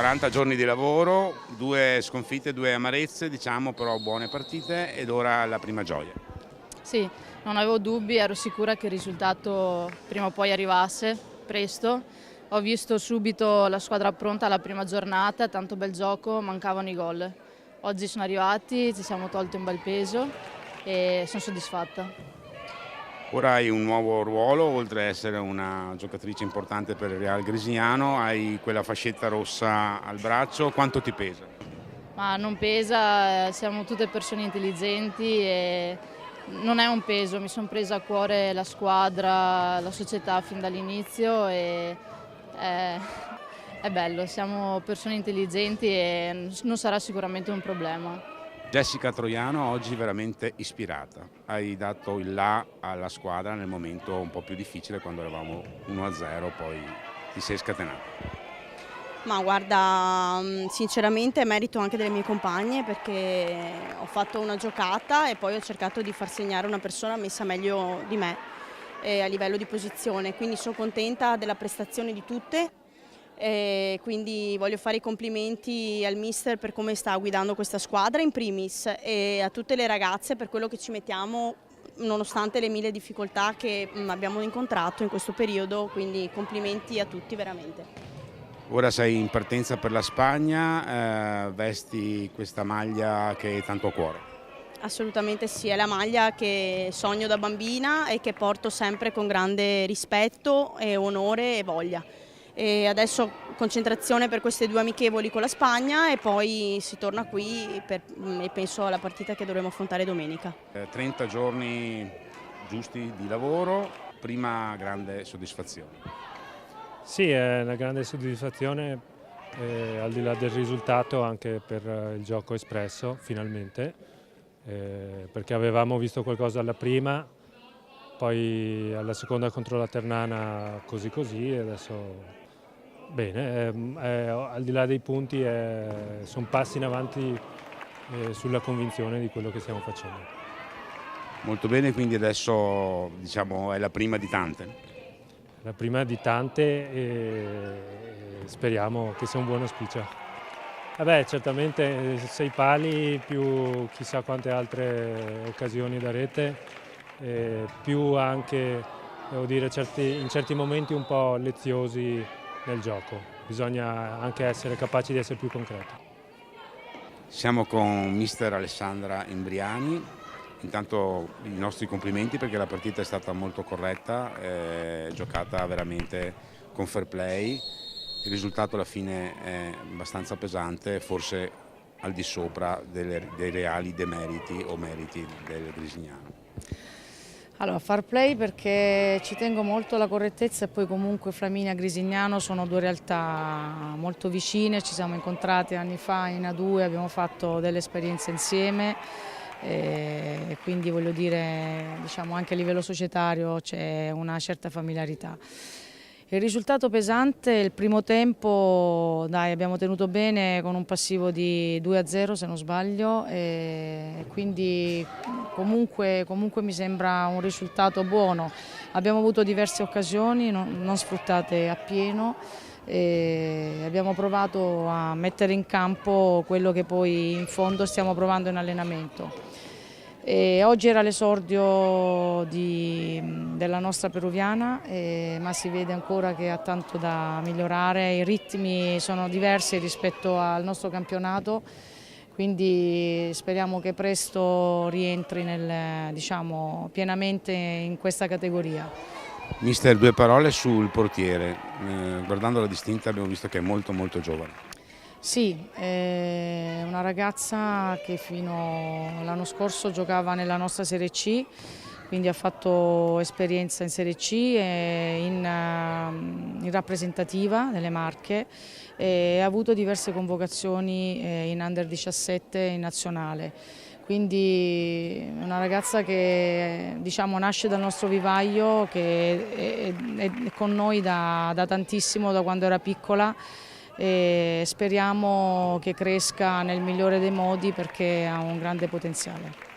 40 giorni di lavoro, 2 sconfitte, 2 amarezze, diciamo, però buone partite ed ora la prima gioia. Sì, non avevo dubbi, ero sicura che il risultato prima o poi arrivasse, presto. Ho visto subito la squadra pronta alla prima giornata, tanto bel gioco, mancavano i gol. Oggi sono arrivati, ci siamo tolti un bel peso e sono soddisfatta. Ora hai un nuovo ruolo, oltre ad essere una giocatrice importante per il Real Grisignano, hai quella fascetta rossa al braccio, quanto ti pesa? Ma non pesa, siamo tutte persone intelligenti e non è un peso, mi sono presa a cuore la squadra, la società fin dall'inizio e è, è bello, siamo persone intelligenti e non sarà sicuramente un problema. Jessica Troiano oggi veramente ispirata, hai dato il là alla squadra nel momento un po' più difficile quando eravamo 1-0, poi ti sei scatenata. Ma guarda, sinceramente è merito anche delle mie compagne perché ho fatto una giocata e poi ho cercato di far segnare una persona messa meglio di me a livello di posizione, quindi sono contenta della prestazione di tutte e quindi voglio fare i complimenti al mister per come sta guidando questa squadra in primis e a tutte le ragazze per quello che ci mettiamo nonostante le mille difficoltà che abbiamo incontrato in questo periodo, quindi complimenti a tutti veramente. Ora sei in partenza per la Spagna, vesti questa maglia che hai tanto a cuore. Assolutamente sì, è la maglia che sogno da bambina e che porto sempre con grande rispetto e onore e voglia. E adesso concentrazione per queste 2 amichevoli con la Spagna e poi si torna qui e penso alla partita che dovremo affrontare domenica. 30 giorni giusti di lavoro, prima grande soddisfazione. Sì, è una grande soddisfazione, al di là del risultato, anche per il gioco espresso, finalmente, perché avevamo visto qualcosa alla prima, poi alla seconda contro la Ternana così così e adesso bene, al di là dei punti sono passi in avanti sulla convinzione di quello che stiamo facendo. Molto bene, quindi adesso diciamo è la prima di tante. La prima di tante e speriamo che sia un buon auspicio. Vabbè, certamente 6 pali più chissà quante altre occasioni da rete, più anche, devo dire, in certi momenti un po' leziosi nel gioco. Bisogna anche essere capaci di essere più concreti. Siamo con mister Alessandra Imbriani. Intanto i nostri complimenti perché la partita è stata molto corretta, giocata veramente con fair play, il risultato alla fine è abbastanza pesante, forse al di sopra dei reali demeriti o meriti del Grisignano. Allora, fair play perché ci tengo molto alla correttezza e poi comunque Flaminia e Grisignano sono 2 realtà molto vicine, ci siamo incontrati anni fa in A2, abbiamo fatto delle esperienze insieme. E quindi voglio dire, diciamo, anche a livello societario c'è una certa familiarità. Il risultato pesante, il primo tempo dai, abbiamo tenuto bene con un passivo di 2-0 se non sbaglio e quindi comunque mi sembra un risultato buono. Abbiamo avuto diverse occasioni non sfruttate appieno. E abbiamo provato a mettere in campo quello che poi in fondo stiamo provando in allenamento. E oggi era l'esordio della nostra peruviana, ma si vede ancora che ha tanto da migliorare, i ritmi sono diversi rispetto al nostro campionato, quindi speriamo che presto rientri diciamo, pienamente in questa categoria. Mister, 2 parole sul portiere, guardando la distinta abbiamo visto che è molto giovane. Sì, è una ragazza che fino all'anno scorso giocava nella nostra Serie C, quindi ha fatto esperienza in Serie C e in rappresentativa nelle Marche e ha avuto diverse convocazioni in Under 17 in nazionale. Quindi è una ragazza che diciamo, nasce dal nostro vivaio, che è con noi da tantissimo, da quando era piccola e speriamo che cresca nel migliore dei modi perché ha un grande potenziale.